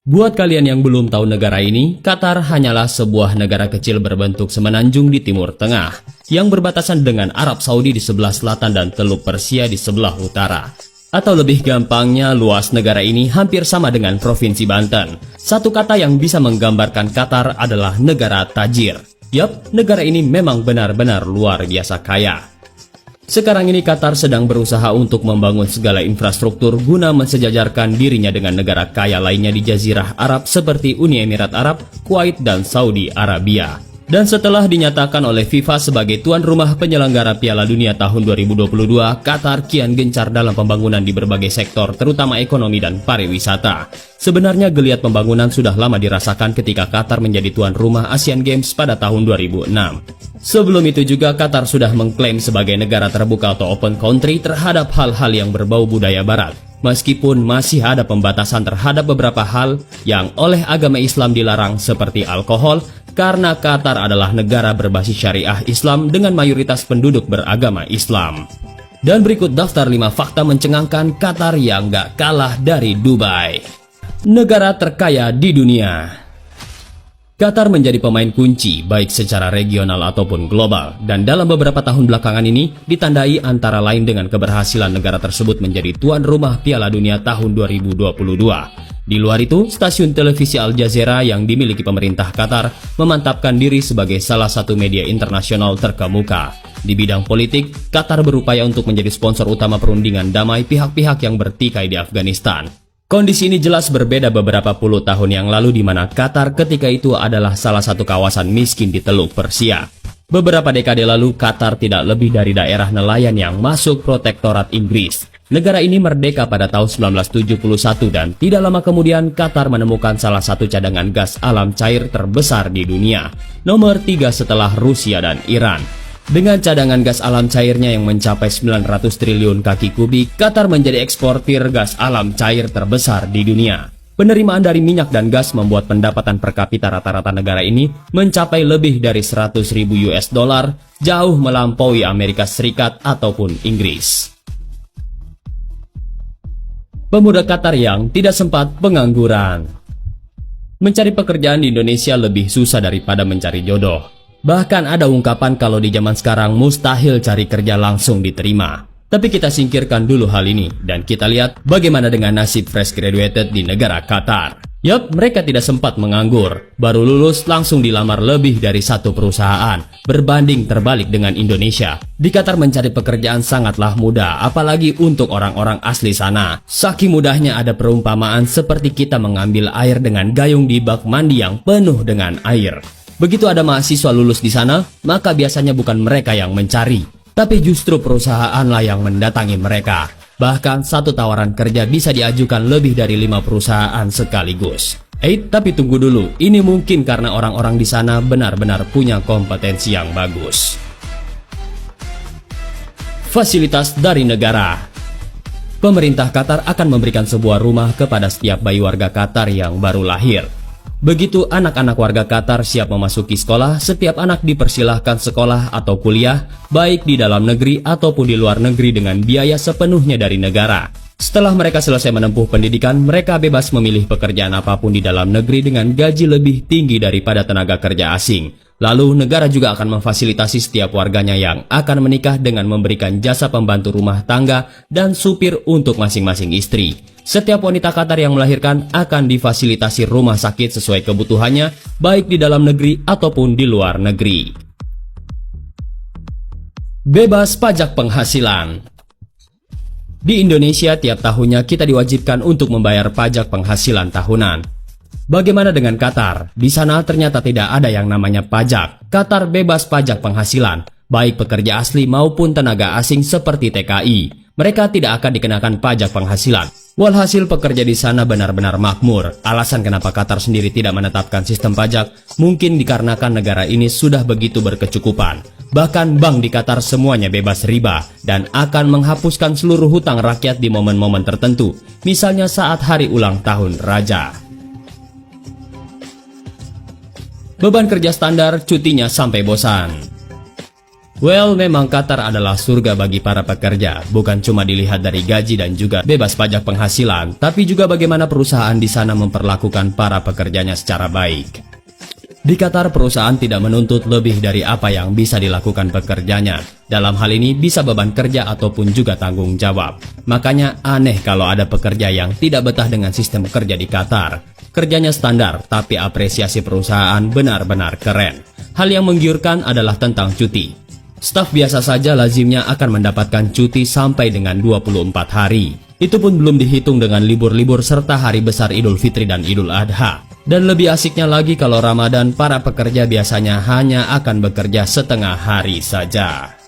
Buat kalian yang belum tahu negara ini, Qatar hanyalah sebuah negara kecil berbentuk semenanjung di Timur Tengah yang berbatasan dengan Arab Saudi di sebelah selatan dan Teluk Persia di sebelah utara. Atau lebih gampangnya, luas negara ini hampir sama dengan Provinsi Banten. Satu kata yang bisa menggambarkan Qatar adalah negara tajir. Yap, negara ini memang benar-benar luar biasa kaya. Sekarang ini Qatar sedang berusaha untuk membangun segala infrastruktur guna mensejajarkan dirinya dengan negara kaya lainnya di Jazirah Arab seperti Uni Emirat Arab, Kuwait, dan Saudi Arabia. Dan setelah dinyatakan oleh FIFA sebagai tuan rumah penyelenggara Piala Dunia tahun 2022, Qatar kian gencar dalam pembangunan di berbagai sektor, terutama ekonomi dan pariwisata. Sebenarnya geliat pembangunan sudah lama dirasakan ketika Qatar menjadi tuan rumah Asian Games pada tahun 2006. Sebelum itu juga Qatar sudah mengklaim sebagai negara terbuka atau open country terhadap hal-hal yang berbau budaya barat. Meskipun masih ada pembatasan terhadap beberapa hal yang oleh agama Islam dilarang seperti alkohol, karena Qatar adalah negara berbasis syariah Islam dengan mayoritas penduduk beragama Islam. Dan berikut daftar 5 fakta mencengangkan Qatar yang gak kalah dari Dubai. Negara terkaya di dunia. Qatar menjadi pemain kunci baik secara regional ataupun global, dan dalam beberapa tahun belakangan ini ditandai antara lain dengan keberhasilan negara tersebut menjadi tuan rumah Piala Dunia tahun 2022. Di luar itu, stasiun televisi Al Jazeera yang dimiliki pemerintah Qatar memantapkan diri sebagai salah satu media internasional terkemuka. Di bidang politik, Qatar berupaya untuk menjadi sponsor utama perundingan damai pihak-pihak yang bertikai di Afghanistan. Kondisi ini jelas berbeda beberapa puluh tahun yang lalu di mana Qatar ketika itu adalah salah satu kawasan miskin di Teluk Persia. Beberapa dekade lalu, Qatar tidak lebih dari daerah nelayan yang masuk protektorat Inggris. Negara ini merdeka pada tahun 1971 dan tidak lama kemudian Qatar menemukan salah satu cadangan gas alam cair terbesar di dunia, nomor 3 setelah Rusia dan Iran. Dengan cadangan gas alam cairnya yang mencapai 900 triliun kaki kubik, Qatar menjadi eksportir gas alam cair terbesar di dunia. Penerimaan dari minyak dan gas membuat pendapatan per kapita rata-rata negara ini mencapai lebih dari 100.000 US dollar, jauh melampaui Amerika Serikat ataupun Inggris. Pemuda Qatar yang tidak sempat pengangguran. Mencari pekerjaan di Indonesia lebih susah daripada mencari jodoh. Bahkan ada ungkapan kalau di zaman sekarang mustahil cari kerja langsung diterima. Tapi kita singkirkan dulu hal ini dan kita lihat bagaimana dengan nasib fresh graduated di negara Qatar. Yup, mereka tidak sempat menganggur. Baru lulus langsung dilamar lebih dari satu perusahaan. Berbanding terbalik dengan Indonesia. Di Qatar mencari pekerjaan sangatlah mudah, apalagi untuk orang-orang asli sana. Saking mudahnya ada perumpamaan seperti kita mengambil air dengan gayung di bak mandi yang penuh dengan air. Begitu ada mahasiswa lulus di sana, maka biasanya bukan mereka yang mencari, tapi justru perusahaanlah yang mendatangi mereka. Bahkan satu tawaran kerja bisa diajukan lebih dari 5 perusahaan sekaligus. Tapi tunggu dulu, ini mungkin karena orang-orang di sana benar-benar punya kompetensi yang bagus. Fasilitas dari negara. Pemerintah Qatar akan memberikan sebuah rumah kepada setiap bayi warga Qatar yang baru lahir. Begitu anak-anak warga Qatar siap memasuki sekolah, setiap anak dipersilahkan sekolah atau kuliah, baik di dalam negeri ataupun di luar negeri dengan biaya sepenuhnya dari negara. Setelah mereka selesai menempuh pendidikan, mereka bebas memilih pekerjaan apapun di dalam negeri dengan gaji lebih tinggi daripada tenaga kerja asing. Lalu negara juga akan memfasilitasi setiap warganya yang akan menikah dengan memberikan jasa pembantu rumah tangga dan supir untuk masing-masing istri. Setiap wanita Qatar yang melahirkan akan difasilitasi rumah sakit sesuai kebutuhannya, baik di dalam negeri ataupun di luar negeri. Bebas pajak penghasilan. Di Indonesia tiap tahunnya kita diwajibkan untuk membayar pajak penghasilan tahunan. Bagaimana dengan Qatar? Di sana ternyata tidak ada yang namanya pajak. Qatar bebas pajak penghasilan, baik pekerja asli maupun tenaga asing seperti TKI. Mereka tidak akan dikenakan pajak penghasilan. Walhasil pekerja di sana benar-benar makmur. Alasan kenapa Qatar sendiri tidak menetapkan sistem pajak mungkin dikarenakan negara ini sudah begitu berkecukupan. Bahkan bank di Qatar semuanya bebas riba dan akan menghapuskan seluruh hutang rakyat di momen-momen tertentu, misalnya saat hari ulang tahun raja. Beban kerja standar, cutinya sampai bosan. Well, memang Qatar adalah surga bagi para pekerja, bukan cuma dilihat dari gaji dan juga bebas pajak penghasilan, tapi juga bagaimana perusahaan di sana memperlakukan para pekerjanya secara baik. Di Qatar, perusahaan tidak menuntut lebih dari apa yang bisa dilakukan pekerjanya. Dalam hal ini bisa beban kerja ataupun juga tanggung jawab. Makanya aneh kalau ada pekerja yang tidak betah dengan sistem kerja di Qatar. Kerjanya standar, tapi apresiasi perusahaan benar-benar keren. Hal yang menggiurkan adalah tentang cuti. Staf biasa saja lazimnya akan mendapatkan cuti sampai dengan 24 hari. Itu pun belum dihitung dengan libur-libur serta hari besar Idul Fitri dan Idul Adha. Dan lebih asiknya lagi kalau Ramadan, para pekerja biasanya hanya akan bekerja setengah hari saja.